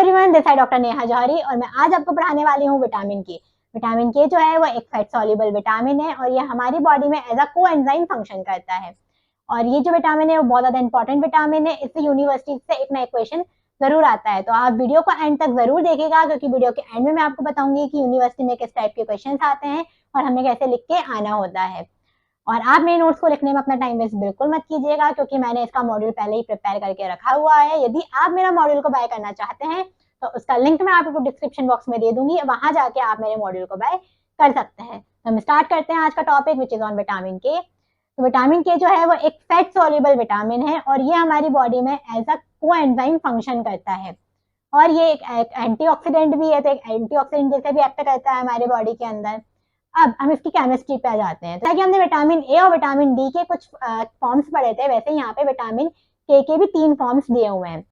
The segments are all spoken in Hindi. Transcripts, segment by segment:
एवरीवन, दिस है डॉक्टर नेहा जौहरी और मैं आज आपको पढ़ाने वाली हूँ विटामिन के। विटामिन के जो है वो एक फैट सॉल्युबल विटामिन है और ये हमारी बॉडी में एज अ कोएंजाइम फंक्शन करता है। और ये जो विटामिन है वो बहुत ज़्यादा इंपॉर्टेंट विटामिन है। इससे यूनिवर्सिटी से एक ना क्वेश्चन जरूर आता है, तो आप वीडियो को एंड तक जरूर देखिएगा, क्योंकि वीडियो के एंड में मैं आपको बताऊंगी कि यूनिवर्सिटी में किस टाइप के क्वेश्चन आते हैं और हमें कैसे लिख के आना होता है। और आप मेरे नोट्स को लिखने में अपना टाइम वेस्ट बिल्कुल मत कीजिएगा, क्योंकि मैंने इसका मॉड्यूल पहले ही प्रिपेयर करके रखा हुआ है। यदि आप मेरा मॉड्यूल को बाय करना चाहते हैं तो उसका लिंक मैं आपको डिस्क्रिप्शन बॉक्स में दे दूंगी, वहां जाके आप मेरे मॉड्यूल को बाय कर सकते हैं। तो हम स्टार्ट करते हैं आज का topic, which is on vitamin के। तो विटामिन के जो है वो एक फैट सॉल्युबल विटामिन है और ये हमारी बॉडी में एज अ कोएंजाइम फंक्शन करता है। और ये एक एंटीऑक्सीडेंट भी है, तो एक एंटीऑक्सीडेंट जैसे भी एक्ट करता है हमारे बॉडी के अंदर। अब हम इसकी केमिस्ट्री पे आ जाते हैं। तो हमने विटामिन ए और विटामिन डी के कुछ फॉर्म्स पढ़े थे, वैसे यहाँ पे विटामिन के भी 3 फॉर्म्स दिए हुए हैं।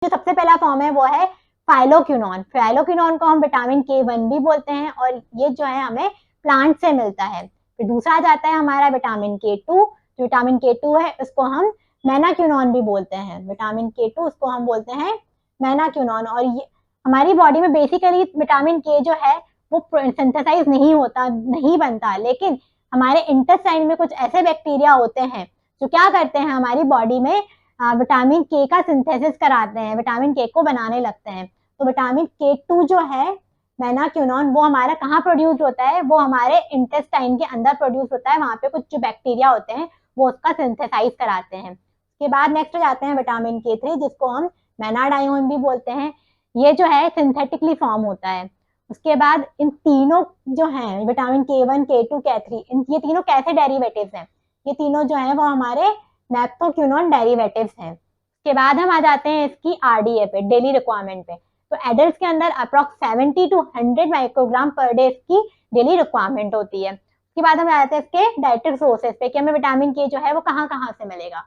जो सबसे पहला फॉर्म है वो है फाइलोक्विनोन। फाइलोक्विनोन को हम विटामिन के1 भी बोलते हैं और ये जो है हमें प्लांट से मिलता है। फिर दूसरा आ जाता है हमारा विटामिन के2। जो विटामिन के2 है उसको हम मेनाक्विनोन भी बोलते हैं। विटामिन के2 उसको हम बोलते हैं मेनाक्विनोन। और ये हमारी बॉडी में बेसिकली विटामिन के जो है वो सिंथेसाइज नहीं होता, नहीं बनता, लेकिन हमारे इंटेस्टाइन में कुछ ऐसे बैक्टीरिया होते हैं जो क्या करते हैं, हमारी बॉडी में विटामिन के का सिंथेसिस कराते हैं, विटामिन के को बनाने लगते हैं। तो विटामिन के2 जो है मेनाक्विनोन, वो हमारा कहाँ प्रोड्यूस होता है, वो हमारे इंटेस्टाइन के अंदर प्रोड्यूस होता है। वहां पे कुछ जो बैक्टीरिया होते हैं वो उसका सिंथेसाइज कराते हैं। उसके बाद नेक्स्ट हो जाते हैं विटामिन के3, जिसको हम मेनाडायोन भी बोलते हैं। ये जो है सिंथेटिकली फॉर्म होता है। उसके बाद इन तीनों जो हैं विटामिन के1, के2, के3, ये तीनों कैसे डेरिवेटिव्स हैं, ये तीनों जो हैं वो हमारे नेप्थोक्विनोन डेरिवेटिव्स हैं। उसके बाद हम आ जाते हैं इसकी आरडीए पे, डेली रिक्वायरमेंट पे। तो एडल्ट के अंदर approx 70 to 100 microgram per day इसकी डेली रिक्वायरमेंट होती है। उसके बाद हम आ जाते हैं इसके डाइटरी सोर्सेज पे कि हमें विटामिन के जो है वो कहाँ कहाँ से मिलेगा।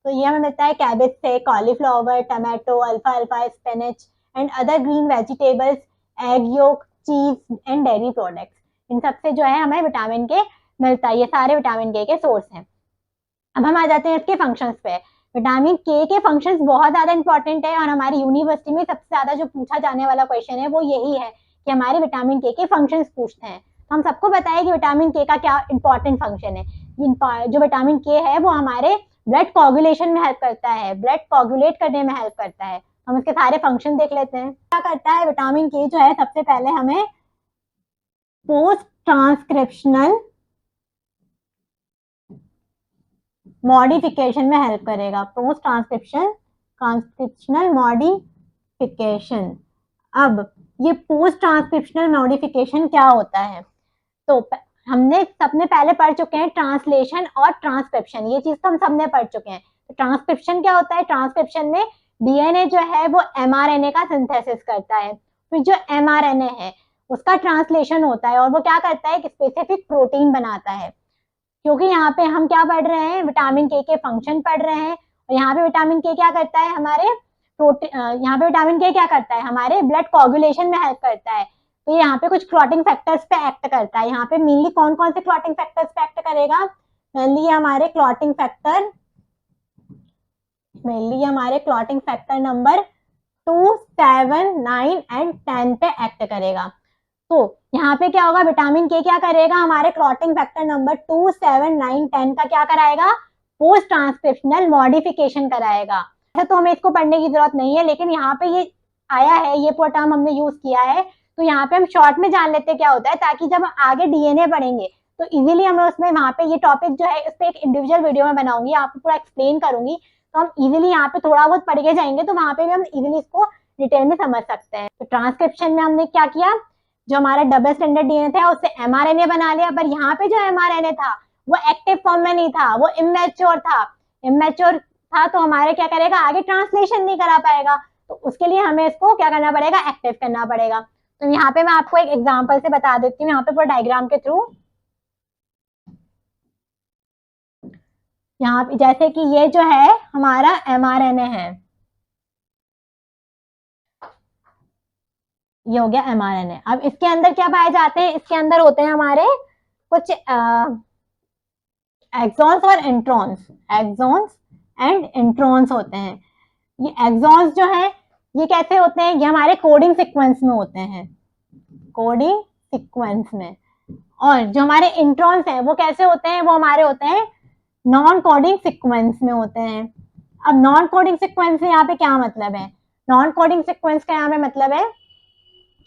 तो ये हमें मिलता है कैबेज से, cauliflower, tomato, alpha alpha, spinach and other green vegetables, egg yolk, चीज एंड डेयरी प्रोडक्ट्स। इन सबसे जो है हमें विटामिन के मिलता है। ये सारे विटामिन के सोर्स हैं। अब हम आ जाते हैं इसके फंक्शंस पे। विटामिन के फंक्शंस बहुत ज्यादा इंपॉर्टेंट है और हमारी यूनिवर्सिटी में सबसे ज्यादा जो पूछा जाने वाला क्वेश्चन है वो यही है कि हमारे विटामिन के फंक्शंस पूछते हैं। तो हम सबको बताएं कि विटामिन के का क्या इंपॉर्टेंट फंक्शन है। जो विटामिन के है वो हमारे ब्लड कोगुलेशन में हेल्प करता है, ब्लड कोगुलेट करने में हेल्प करता है। हम इसके सारे फंक्शन देख लेते हैं। क्या करता है विटामिन के जो है, सबसे पहले हमें पोस्ट ट्रांसक्रिप्शनल मॉडिफिकेशन में हेल्प करेगा। Post transcriptional modification. अब ये पोस्ट ट्रांसक्रिप्शनल मॉडिफिकेशन क्या होता है, तो हमने सबने पहले पढ़ चुके हैं ट्रांसलेशन और ट्रांसक्रिप्शन, ये चीज तो हम सबने पढ़ चुके हैं। तो ट्रांसक्रिप्शन क्या होता है, ट्रांसक्रिप्शन में डीएनए जो है वो एमआरएनए का सिंथेसिस करता है। फिर जो एमआरएनए है उसका ट्रांसलेशन होता है और वो क्या करता है, एक स्पेसिफिक प्रोटीन बनाता है। क्योंकि यहाँ पे हम क्या पढ़ रहे हैं, विटामिन के फंक्शन पढ़ रहे हैं। और यहाँ पे विटामिन के क्या करता है, हमारे यहाँ पे विटामिन के क्या करता है, हमारे ब्लड कोगुलेशन में हेल्प करता है। तो यहाँ पे कुछ क्लॉटिंग फैक्टर्स पे एक्ट करता है। यहाँ पे मेनली कौन कौन से क्लॉटिंग फैक्टर्स पे एक्ट करेगा, मेनली हमारे क्लॉटिंग फैक्टर नंबर 2, 7, 9 एंड 10 पे एक्ट करेगा। तो यहाँ पे क्या होगा, विटामिन के क्या करेगा, हमारे क्लॉटिंग फैक्टर नंबर 2, 7, 9, 10 का क्या कराएगा, पोस्ट ट्रांसक्रिप्शनल मॉडिफिकेशन कराएगा। ऐसा तो हमें इसको पढ़ने की जरूरत नहीं है, लेकिन यहाँ पे ये आया है, ये पूरा टर्म हमने यूज किया है, तो यहाँ पे हम शॉर्ट में जान लेते क्या होता है, ताकि जब आगे डीएनए पढ़ेंगे तो इजीली हमें उसमें वहां पे ये टॉपिक जो है उस पर एक इंडिविजुअल वीडियो में बनाऊंगी, आपको पूरा एक्सप्लेन करूंगी, तो हम इजीली यहाँ पे थोड़ा बहुत पढ़ के जाएंगे, तो वहां पे भी हम इजीली इसको डिटेल में समझ सकते हैं। तो ट्रांसक्रिप्शन में हमने क्या किया, जो हमारा डबल स्टैंडर्ड डीएनए था उससे एमआरएनए बना लिया, पर यहाँ पे जो एमआरएनए था वो एक्टिव फॉर्म में नहीं था, वो इमेच्योर था, तो हमारे क्या करेगा, आगे ट्रांसलेशन नहीं करा पाएगा। तो उसके लिए हमें इसको क्या करना पड़ेगा, एक्टिव करना पड़ेगा। तो यहाँ पे मैं आपको एक एग्जांपल से बता देती हूँ, यहाँ पे पूरा डायग्राम के थ्रू। यहाँ पे जैसे कि ये जो है हमारा एमआरएनए है, ये हो गया एमआरएनए। अब इसके अंदर क्या पाए जाते हैं, इसके अंदर होते हैं हमारे कुछ एक्सॉन्स और इंट्रॉन्स, एंड इंट्रॉन्स होते हैं। ये एक्सॉन्स जो है ये कैसे होते हैं, ये हमारे कोडिंग सीक्वेंस में होते हैं, कोडिंग सीक्वेंस में। और जो हमारे इंट्रॉन्स हैं वो कैसे होते हैं, वो हमारे होते हैं नॉन कोडिंग सीक्वेंस में होते हैं। अब नॉन कोडिंग सीक्वेंस से यहाँ पे क्या मतलब है, नॉन कोडिंग सीक्वेंस का यहाँ पे मतलब है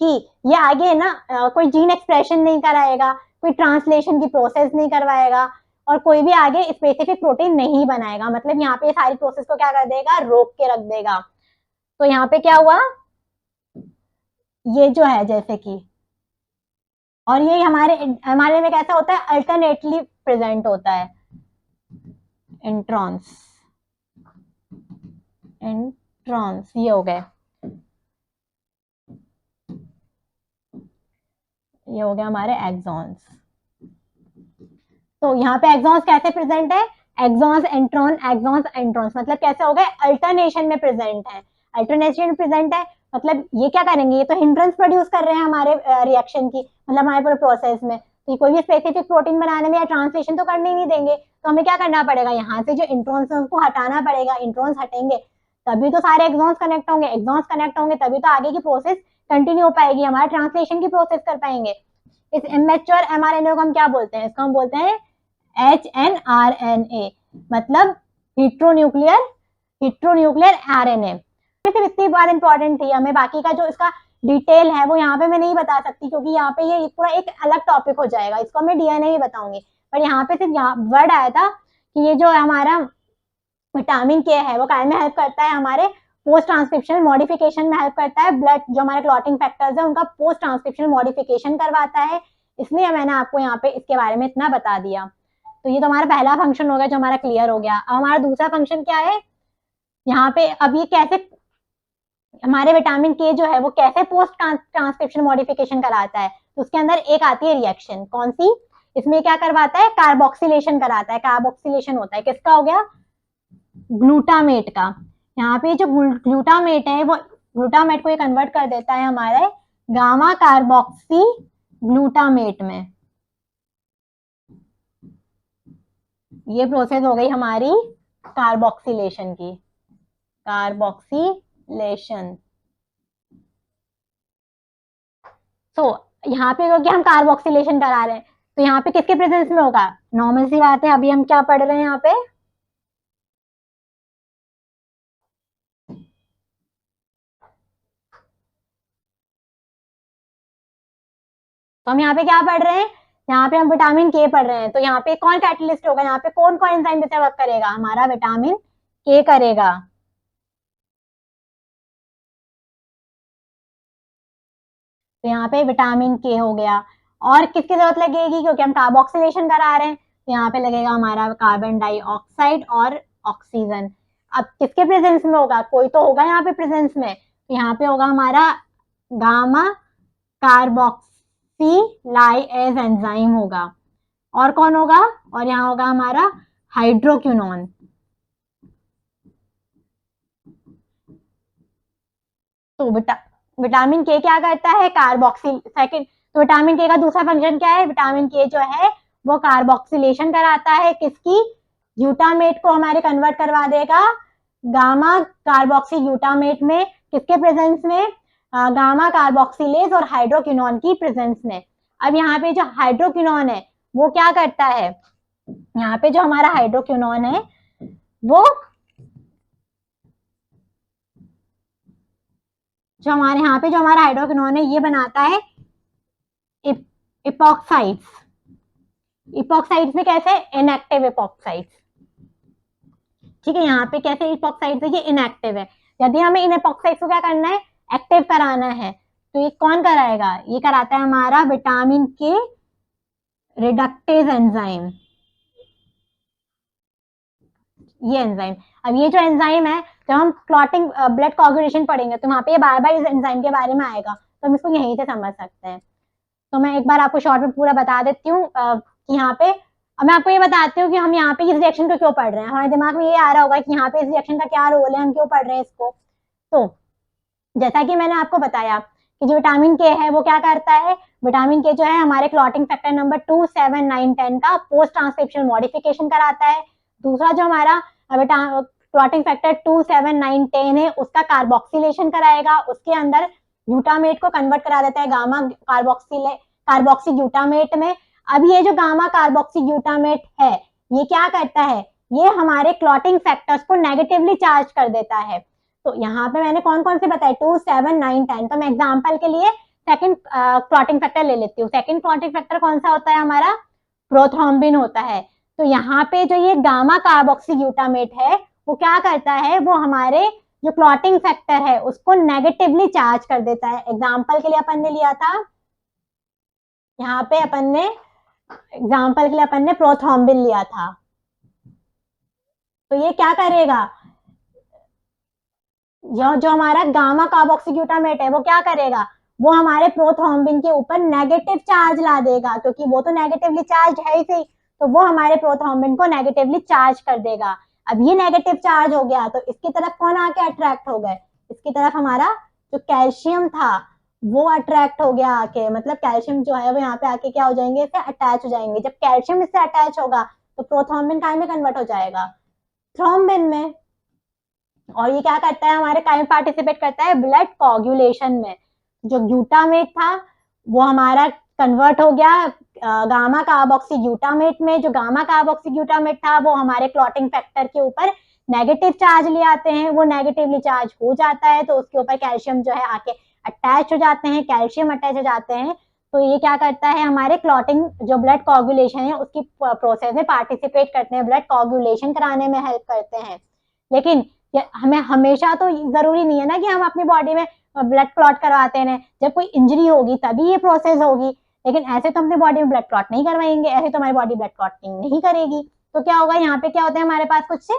कि ये आगे ना कोई जीन एक्सप्रेशन नहीं कराएगा, कोई ट्रांसलेशन की प्रोसेस नहीं करवाएगा, और कोई भी आगे स्पेसिफिक प्रोटीन नहीं बनाएगा। मतलब यहाँ पे सारी प्रोसेस को क्या कर देगा, रोक के रख देगा। तो यहाँ पे क्या हुआ, ये जो है जैसे कि, और ये हमारे हमारे में कैसा होता है, अल्टरनेटली प्रेजेंट होता है, इंट्रॉन्स, इंट्रॉन्स ये हो गए, ये हो गया हमारे एक्सॉन्स। तो यहाँ पे एक्सॉन्स कैसे प्रेजेंट है, एक्सॉन्स इंट्रॉन, एक्सॉन्स इंट्रॉन्स, मतलब कैसे हो गए, अल्टरनेशन में प्रेजेंट है, अल्टरनेशन में प्रेजेंट है। मतलब ये क्या करेंगे, ये तो हिंड्रेंस प्रोड्यूस कर रहे हैं हमारे रिएक्शन की, मतलब हमारे पूरे प्रोसेस में। तो ये कोई भी स्पेसिफिक प्रोटीन बनाने में या ट्रांसलेशन तो करने ही नहीं देंगे। तो हमें क्या करना पड़ेगा, यहाँ से जो इंट्रॉन्स है उसको हटाना पड़ेगा। इंट्रॉन्स हटेंगे तभी तो सारे एक्सॉन्स कनेक्ट होंगे, एक्सॉन्स कनेक्ट होंगे तभी तो आगे की प्रोसेस कंटिन्यू हो पाएगी, हमारे ट्रांसलेशन की प्रोसेस कर पाएंगे। इस इमेच्योर एमआरएनए को हम क्या बोलते हैं, इसको हम बोलते हैं HNRNA, मतलब हिट्रोन्यूक्लियर आरएनए। सिर्फ इतनी बात इंपॉर्टेंट थी हमें, बाकी का जो इसका डिटेल है वो यहाँ पे मैं नहीं बता सकती, क्योंकि यहाँ पे ये पूरा एक अलग टॉपिक हो जाएगा, इसको मैं डीएनए ही बताऊंगी। पर यहाँ पे सिर्फ यहाँ वर्ड आया था कि ये जो हमारा विटामिन के है वो काय में हेल्प करता है, हमारे पोस्ट ट्रांसक्रिप्शनल मॉडिफिकेशन में हेल्प करता है। ब्लड जो हमारे क्लॉटिंग फैक्टर्स है उनका पोस्ट ट्रांसक्रिप्शनल मॉडिफिकेशन करवाता है, इसलिए मैंने आपको यहाँ पे इसके बारे में इतना बता दिया। तो ये तो हमारा पहला फंक्शन हो गया जो हमारा क्लियर हो गया। अब हमारा दूसरा फंक्शन क्या है, यहाँ पे अब ये कैसे हमारे विटामिन के जो है वो कैसे पोस्ट ट्रांसक्रिप्शन मॉडिफिकेशन कराता है। तो उसके अंदर एक आती है रिएक्शन, कौन सी, इसमें क्या करवाता है, कार्बोक्सिलेशन कराता है। कार्बोक्सिलेशन होता है किसका, हो गया ग्लूटामेट का। यहाँ पे जो ग्लूटामेट है वो ग्लूटामेट को ये कन्वर्ट कर देता है हमारे गामा कार्बोक्सी ग्लूटामेट में। ये प्रोसेस हो गई हमारी कार्बोक्सिलेशन की, कार्बोक्सिलेशन। तो यहाँ पे क्योंकि हम कार्बोक्सिलेशन करा रहे हैं तो यहाँ पे किसके प्रेजेंस में होगा, नॉर्मल सी बात है, अभी हम क्या पढ़ रहे हैं यहाँ पे, तो हम यहाँ पे क्या पढ़ रहे हैं, यहाँ पे हम विटामिन के पढ़ रहे हैं। तो यहाँ पे कौन कैटलिस्ट होगा, यहाँ पे कौन कौन एंजाइम जैसे वर्क करेगा, हमारा विटामिन के करेगा। तो यहाँ पे विटामिन के हो गया। और किसकी जरूरत लगेगी, क्योंकि हम कार्बोक्सिलेशन करा रहे हैं तो यहाँ पे लगेगा हमारा कार्बन डाइऑक्साइड और ऑक्सीजन। अब किसके प्रेजेंस में होगा, कोई तो होगा यहाँ पे प्रेजेंस में, तो यहाँ पे होगा हमारा गामा कार्बोक्सिलाइज एंजाइम होगा। और कौन होगा, और यहाँ होगा हमारा हाइड्रोक्विनोन। तो विटामिन के क्या करता है, कार्बोक्सिल सेकंड। तो विटामिन के का दूसरा फंक्शन क्या है, विटामिन के जो है वो कार्बोक्सिलेशन कराता है, किसकी, ग्लूटामेट को हमारे कन्वर्ट करवा देगा गामा कार्बोक्सी ग्लूटामेट में, किसके प्रेजेंस में, गामा कार्बोक्सिलेज और हाइड्रोक्विनोन की प्रेजेंस में। अब यहाँ पे जो हाइड्रोक्विनोन है वो क्या करता है, यहाँ पे जो हमारा हाइड्रोक्विनोन है वो जो हमारे यहाँ पे जो हमारा हाइड्रोक्विनोन है ये बनाता है इपॉक्साइड्स। इपॉक्साइड्स में कैसे, इनएक्टिव इपॉक्साइड्स। ठीक है, यहाँ पे कैसे इपॉक्साइड्स है, ये इनएक्टिव है। यदि हमें इन इपॉक्साइड्स को क्या करना है, एक्टिव कराना है, तो ये कौन कराएगा, ये कराता है हमारा विटामिन के रिडक्टेज एंजाइम, ये एंजाइम। अब ये जो एंजाइम है, जब हम क्लॉटिंग ब्लड कोआगुलेशन पढ़ेंगे तो वहां पे ये बार बार इस एंजाइम के बारे में आएगा, तो हम इसको यहीं से समझ सकते हैं। तो मैं एक बार आपको शॉर्ट में पूरा बता देती हूँ कि यहाँ पे, अब मैं आपको ये बताती हूँ कि हम यहाँ पे इस रिएक्शन को क्यों पढ़ रहे हैं। हमारे दिमाग में ये आ रहा होगा कि यहाँ पे इस रिएक्शन का क्या रोल है, हम क्यों पढ़ रहे हैं इसको। तो जैसा कि मैंने आपको बताया कि जो विटामिन के है वो क्या करता है, विटामिन के जो है हमारे क्लॉटिंग फैक्टर नंबर 2, 7, 9, 10 का पोस्ट ट्रांसक्रिप्शनल मॉडिफिकेशन कराता है। दूसरा जो हमारा क्लॉटिंग फैक्टर 2, 7, 9, 10 है, उसका कार्बोक्सिलेशन कराएगा, उसके अंदर ग्लूटामेट को कन्वर्ट करा देता है गामा कार्बोक्सी ग्लूटामेट में। अब ये जो गामा कार्बोक्सी ग्लूटामेट है, ये क्या करता है, ये हमारे क्लॉटिंग फैक्टर्स को नेगेटिवली चार्ज कर देता है। तो यहाँ पे मैंने कौन कौन से बताए, 2, 7, 9, 10। तो मैं एग्जाम्पल के लिए सेकंड क्लॉटिंग फैक्टर ले लेती हूँ। सेकंड क्लॉटिंग फैक्टर कौन सा होता है हमारा, प्रोथ्रोम्बिन होता है। तो यहाँ पे जो ये गामा कार्बोक्सी ग्लूटामेट है, वो क्या करता है, वो हमारे जो क्लॉटिंग फैक्टर है उसको नेगेटिवली चार्ज कर देता है। एग्जाम्पल के लिए अपन ने लिया था, यहाँ पे अपन ने एग्जाम्पल के लिए अपन ने प्रोथ्रोम्बिन लिया था। तो ये क्या करेगा, जो हमारा गामा कार्बोक्सी ग्लूटामेट है वो क्या करेगा, वो हमारे प्रोथ्रोम्बिन के ऊपर नेगेटिव चार्ज ला देगा, क्योंकि वो तो नेगेटिवली चार्ज है ही, तो वो हमारे प्रोथ्रोम्बिन को नेगेटिवली चार्ज कर देगा। अब ये नेगेटिव चार्ज हो गया तो इसकी तरफ कौन आके अट्रैक्ट हो गए, इसकी तरफ हमारा जो कैल्शियम था वो अट्रैक्ट हो गया आके, मतलब कैल्शियम जो है वो यहाँ पे आके क्या हो जाएंगे, इससे अटैच हो जाएंगे। जब कैल्शियम इससे अटैच होगा तो प्रोथ्रोम्बिन काय में कन्वर्ट हो जाएगा, थ्रोम्बिन में। और ये क्या करता है, हमारे काय में पार्टिसिपेट करता है, ब्लड कोगुलेशन में। जो ग्लूटामेट था वो हमारा कन्वर्ट हो गया गामा कार्बोक्सी ग्लूटामेट में। जो गामा कार्बोक्सी ग्लूटामेट था वो हमारे क्लॉटिंग फैक्टर के ऊपर नेगेटिव चार्ज ले आते हैं, वो नेगेटिवली चार्ज हो जाता है तो उसके ऊपर कैल्शियम जो है आके अटैच हो जाते हैं, कैल्शियम अटैच हो जाते हैं। तो ये क्या करता है, हमारे क्लॉटिंग जो ब्लड कोगुलेशन है उसकी प्रोसेस में पार्टिसिपेट करते हैं, ब्लड कोगुलेशन कराने में हेल्प करते हैं। लेकिन हमें हमेशा तो जरूरी नहीं है ना कि हम अपनी बॉडी में ब्लड क्लॉट करवाते हैं, जब कोई इंजरी होगी तभी ये प्रोसेस होगी। लेकिन ऐसे तो अपनी बॉडी में ब्लड क्लॉट नहीं करवाएंगे, ऐसे तो हमारी बॉडी ब्लड क्लॉटिंग नहीं करेगी। तो क्या होगा, यहाँ पे क्या होता है हमारे पास, कुछ से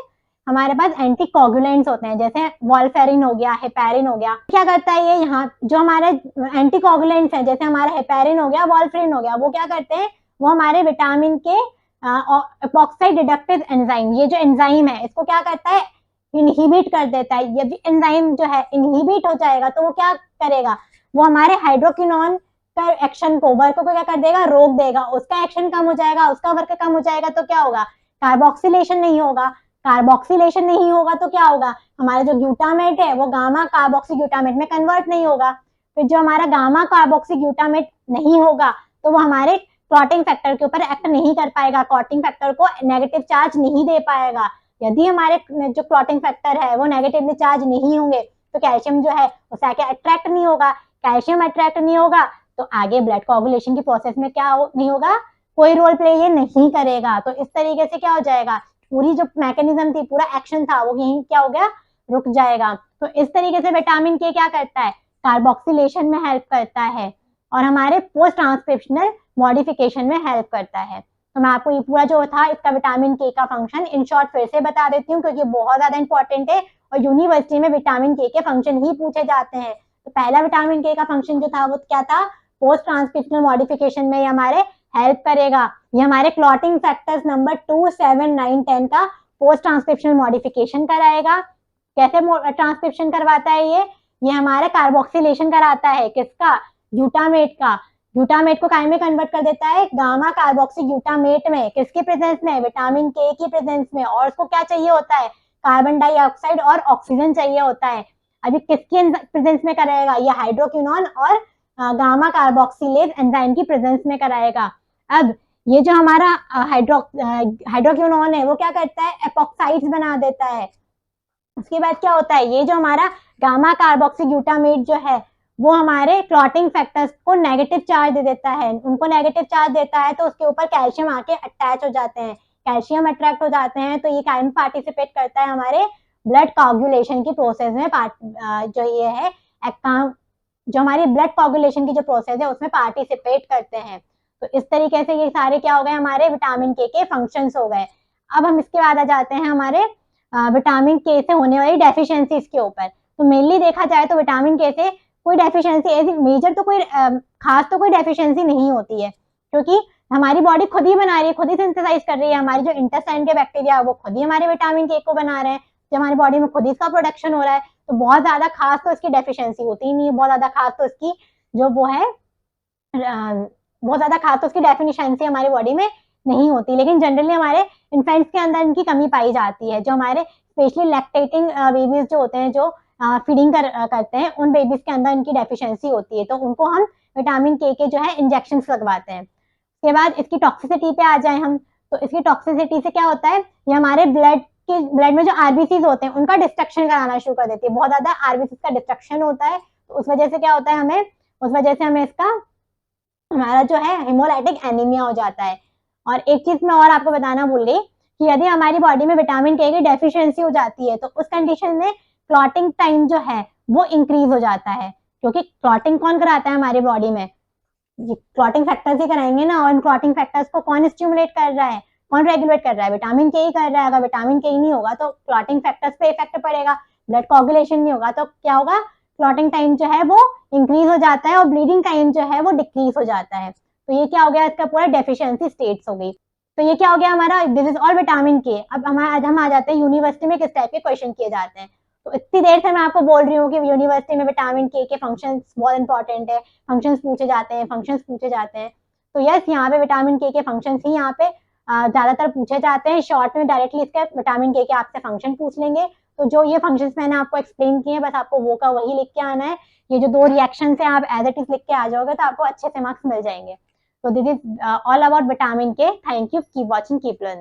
हमारे पास एंटी कोगुलेंट्स होते हैं, जैसे वॉल्फेरिन हो गया, हेपेरिन हो गया। क्या करता है ये, यहाँ जो हमारे एंटी कोगुलेंट्स हैं, जैसे हमारा हेपेरिन हो गया, वॉल्फेरिन हो गया, वो क्या करते हैं, वो हमारे विटामिन के एपॉक्साइड रिडक्टेज एंजाइम, ये जो एंजाइम है इसको क्या करता है, इनहिबिट कर देता है। यदि एंजाइम जो है इनहिबिट हो जाएगा तो वो क्या करेगा, वो हमारे हाइड्रोक्विनोन का एक्शन को, वर्क को क्या कर देगा, रोक देगा, उसका एक्शन कम हो जाएगा, उसका वर्क कम हो जाएगा। तो क्या होगा, कार्बोक्सिलेशन नहीं होगा। कार्बोक्सिलेशन नहीं होगा तो क्या होगा, हमारा जो ग्लूटामेट है वो गामा कार्बोक्सी ग्लूटामेट में कन्वर्ट नहीं होगा। फिर जो हमारा गामा कार्बोक्सी ग्लूटामेट नहीं होगा तो वो हमारे क्लॉटिंग फैक्टर के ऊपर एक्ट नहीं कर पाएगा, क्लॉटिंग फैक्टर को नेगेटिव चार्ज नहीं दे पाएगा। यदि हमारे जो क्लॉटिंग फैक्टर है वो नेगेटिवली चार्ज नहीं होंगे तो कैल्शियम जो है उसे आके अट्रैक्ट नहीं होगा। कैल्शियम अट्रैक्ट नहीं होगा तो आगे ब्लड कोगुलेशन की प्रोसेस में क्या नहीं होगा, कोई रोल प्ले ये नहीं करेगा। तो इस तरीके से क्या हो जाएगा, पूरी जो मैकेनिज्म थी, पूरा एक्शन था, वो यहीं क्या हो गया, रुक जाएगा। तो इस तरीके से विटामिन के क्या करता है, कार्बोक्सिलेशन में हेल्प करता है और हमारे पोस्ट ट्रांसक्रिप्शनल मॉडिफिकेशन में हेल्प करता है। तो मैं आपको ये पूरा जो था इसका विटामिन के का फंक्शन इन शॉर्ट फिर से बता देती हूँ, क्योंकि बहुत ज्यादा इंपॉर्टेंट है और यूनिवर्सिटी में विटामिन के फंक्शन ही पूछे जाते हैं। तो पहला विटामिन के का फंक्शन जो था वो क्या था, पोस्ट ट्रांसक्रिप्शनल मॉडिफिकेशन में हमारे हेल्प करेगा। ये हमारे क्लॉटिंग फैक्टर्स नंबर 2, 7, 9, 10 का पोस्ट ट्रांसक्रिप्शनल मॉडिफिकेशन कराएगा। कैसे ट्रांसक्रिप्शन करवाता है ये हमारे कार्बोक्सिलेशन कराता है, किसका, ग्लूटामेट का। ग्लूटामेट को काय में कन्वर्ट कर देता है, गामा कार्बोक्सी ग्लूटामेट में, किसके प्रेजेंस में, विटामिन के की प्रेजेंस में। और उसको क्या चाहिए होता है, कार्बन डाइऑक्साइड और ऑक्सीजन चाहिए होता है। अभी किसके प्रेजेंस में कराएगा, ये हाइड्रोक्विनोन और गामा कार्बोक्सिलेज एंजाइम की प्रेजेंस में कराएगा। अब ये जो हमारा हाइड्रोक्विनोन है वो क्या करता है, एपॉक्साइड्स बना देता है। उसके बाद क्या होता है, ये जो हमारा गामा कार्बोक्सी ग्लूटामेट जो है वो हमारे क्लॉटिंग फैक्टर्स को नेगेटिव चार्ज दे देता है, उनको नेगेटिव चार्ज देता है तो उसके ऊपर कैल्शियम आके अटैच हो जाते हैं, कैल्शियम अट्रैक्ट हो जाते हैं। तो ये काय में पार्टिसिपेट करता है, हमारे ब्लड कोगुलेशन की प्रोसेस में जो ये है जो हमारी ब्लड कोगुलेशन की जो प्रोसेस है उसमें पार्टिसिपेट करते हैं। तो इस तरीके से ये सारे क्या हो गए, हमारे विटामिन के फंक्शंस हो गए। अब हम इसके बाद आ जाते हैं हमारे विटामिन के से होने वाली डेफिशिएंसीज के ऊपर। तो मेनली देखा जाए तो विटामिन के से कोई डेफिशिएंसी ऐसी मेजर तो कोई खास तो कोई डेफिशिएंसी नहीं होती है, क्योंकि हमारी बॉडी खुद ही बना रही है, खुद ही सिंथेसाइज कर रही है। हमारी जो इंटेस्टाइन के बैक्टीरिया वो खुद ही हमारे विटामिन के को बना रहे हैं, जब हमारी बॉडी में खुद ही इसका प्रोडक्शन हो रहा है। तो बहुत ज्यादा खास तो इसकी डेफिशिएंसी होती ही नहीं है, बहुत ज्यादा खास तो इसकी जो वो है बहुत ज्यादा खास तो उसकी डेफिशिएंसी हमारी बॉडी में नहीं होती। लेकिन जनरली हमारे इन्फेंट्स के अंदर इनकी कमी पाई जाती है। जो हमारे स्पेशली लैक्टेटिंग बेबीज जो होते हैं, जो फीडिंग करते हैं, उन बेबीज के अंदर इनकी डेफिशिएंसी होती है, तो उनको हम विटामिन के जो है इंजेक्शन लगवाते हैं। उसके बाद इसकी टॉक्सिसिटी पे आ जाए हम, तो इसकी टॉक्सिसिटी से क्या होता है, ये हमारे ब्लड में जो आरबीसीज होते हैं उनका डिस्ट्रक्शन कराना शुरू कर देती है। बहुत ज्यादा आरबीसीज का डिस्ट्रक्शन होता है, तो उस वजह से क्या होता है, हमें इसका हमारा जो है हेमोलाइटिक एनीमिया हो जाता है। और एक चीज मैं और आपको बताना भूल गई कि यदि हमारी बॉडी में विटामिन के की डेफिशिएंसी हो जाती है, तो उस कंडीशन में क्लॉटिंग टाइम जो है वो इंक्रीज हो जाता है, क्योंकि क्लॉटिंग कौन कराता है हमारी बॉडी में, क्लॉटिंग फैक्टर्स ही कराएंगे ना। और इन क्लॉटिंग फैक्टर्स को कौन स्टिमुलेट कर रहा है, कौन रेगुलेट कर रहा है, विटामिन के ही कर रहा है। अगर विटामिन के ही नहीं होगा तो क्लॉटिंग फैक्टर्स पे इफेक्ट पड़ेगा, ब्लड कोगुलेशन नहीं होगा तो क्या होगा, क्लॉटिंग टाइम जो है वो इंक्रीज हो जाता है और ब्लीडिंग टाइम जो है वो डिक्रीज हो जाता है। तो ये क्या हो गया, इसका पूरा डेफिशिएंसी स्टेट्स हो गई। तो ये क्या हो गया हमारा, दिस इज ऑल विटामिन के। अब हम आ जाते हैं यूनिवर्सिटी में किस टाइप के क्वेश्चन किए जाते हैं। तो इतनी देर से मैं आपको बोल रही हूँ कि यूनिवर्सिटी में विटामिन के फंक्शंस बहुत इंपॉर्टेंट है, फंक्शंस पूछे जाते हैं। तो यस, यहाँ पे विटामिन के फंक्शंस ही यहाँ पे ज्यादातर पूछे जाते हैं। शॉर्ट में डायरेक्टली इसके विटामिन के आपसे फंक्शन पूछ लेंगे। तो जो ये फंक्शंस मैंने आपको एक्सप्लेन किए हैं, बस आपको वो का वही लिख के आना है। ये जो 2 रिएक्शन है आप एज इट इज लिख के आ जाओगे तो आपको अच्छे से मार्क्स मिल जाएंगे। So this is all about vitamin K. Thank you. Keep watching, keep learning.